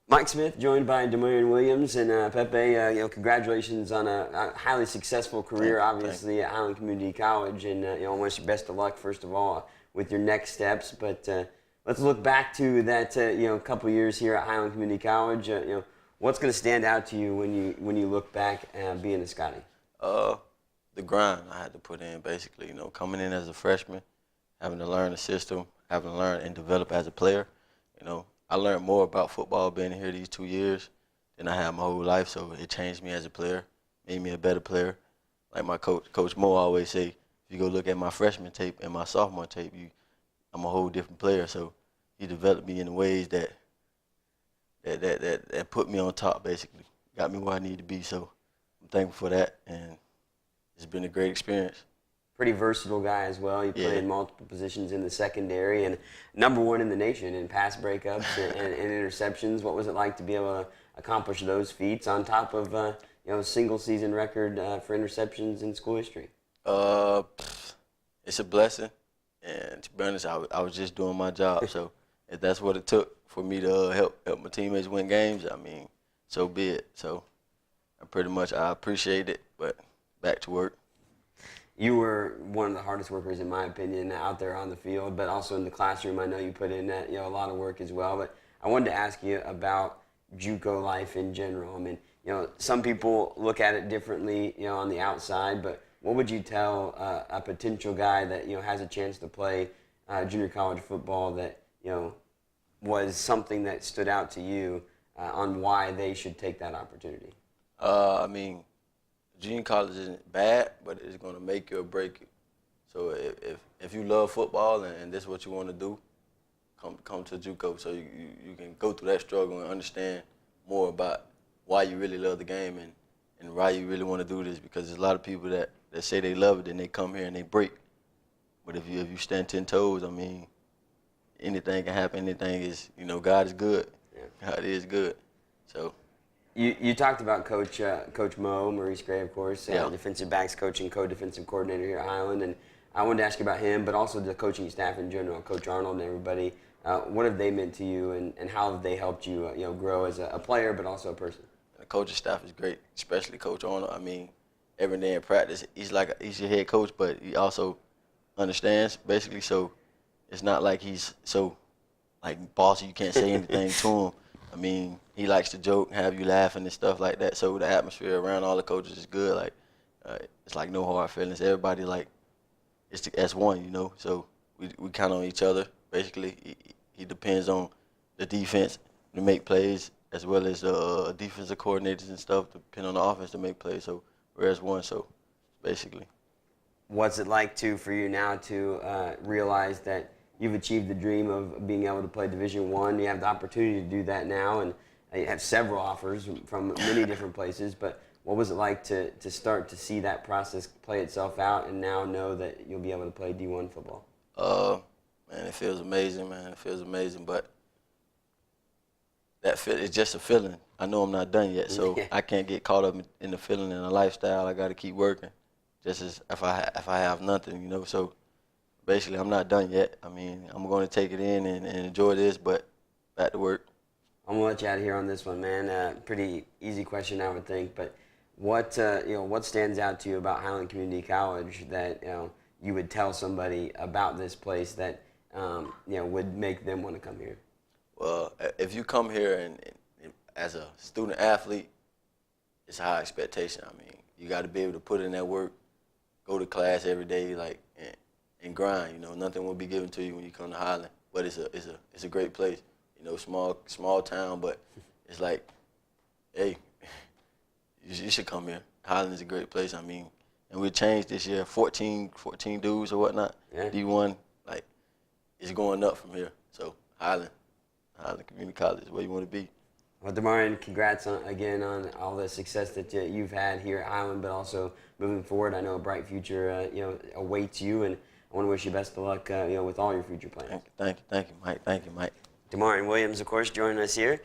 Mike Smith, joined by Damarion Williams and Pepe. Congratulations on a highly successful career, obviously at Highland Community College, and I wish you best of luck, first of all, with your next steps. But let's look back to that, couple years here at Highland Community College. What's going to stand out to you when you look back being a Scottie? The grind I had to put in, basically. Coming in as a freshman, having to learn the system, having to learn and develop as a player. I learned more about football being here these 2 years than I had my whole life, so it changed me as a player, made me a better player. Like my Coach Mo always say, if you go look at my freshman tape and my sophomore tape, I'm a whole different player. So he developed me in ways that put me on top, basically, got me where I need to be. So I'm thankful for that, and it's been a great experience. Pretty versatile guy as well. You played multiple positions in the secondary and '1 in the nation in pass breakups and interceptions. What was it like to be able to accomplish those feats on top of a single season record for interceptions in school history? It's a blessing, and to be honest, I was just doing my job. So if that's what it took for me to help my teammates win games, I mean, so be it. So I appreciate it, but back to work. You were one of the hardest workers, in my opinion, out there on the field, but also in the classroom. I know you put in a lot of work as well. But I wanted to ask you about JUCO life in general. I mean, some people look at it differently, on the outside. But what would you tell a potential guy that has a chance to play junior college football that was something that stood out to you on why they should take that opportunity? I mean, junior college isn't bad, but it's going to make you or break you. So if you love football and this is what you want to do, come to JUCO so you can go through that struggle and understand more about why you really love the game and why you really want to do this. Because there's a lot of people that say they love it, then they come here and they break. But if you stand 10 toes, I mean, anything can happen. Anything is, God is good. Yeah. God is good. So. You talked about Coach Mo, Maurice Gray, of course, defensive backs coach and co-defensive coordinator here at Highland, and I wanted to ask you about him, but also the coaching staff in general, Coach Arnold and everybody. What have they meant to you, and how have they helped you, grow as a player, but also a person? The coaching staff is great, especially Coach Arnold. I mean, every day in practice, he's your head coach, but he also understands, basically. So it's not like he's so bossy. You can't say anything to him. I mean, he likes to joke, have you laughing and stuff like that. So the atmosphere around all the coaches is good. It's like no hard feelings. Everybody it's as one, So we count on each other. Basically, he depends on the defense to make plays, as well as defensive coordinators and stuff depend on the offense to make plays. So we're as one. So basically, what's it like for you now to realize that you've achieved the dream of being able to play Division I? You have the opportunity to do that now, and you have several offers from many different places. But what was it like to start to see that process play itself out and now know that you'll be able to play D1 football? Man, it feels amazing, man. It feels amazing, but it's just a feeling. I know I'm not done yet, so I can't get caught up in the feeling and the lifestyle. I got to keep working, just as if I have nothing, So basically, I'm not done yet. I mean, I'm going to take it in and enjoy this, but back to work. I'm going to let you out of here on this one, man. Pretty easy question, I would think. But what stands out to you about Highland Community College that you would tell somebody about this place that would make them want to come here? Well, if you come here and as a student athlete, it's a high expectation. I mean, you got to be able to put in that work, go to class every day, and grind. Nothing will be given to you when you come to Highland. But it's a great place. Small town, but it's like, hey, you should come here. Highland is a great place. I mean, and we changed this year, 14 dudes or whatnot. Yeah. D1, it's going up from here. So Highland Community College is where you want to be. Well, Damarion, congrats again on all the success that you've had here at Highland, but also moving forward. I know a bright future, awaits you, and I want to wish you best of luck, with all your future plans. Thank you, Mike. Thank you, Mike. Damarion Williams, of course, joining us here.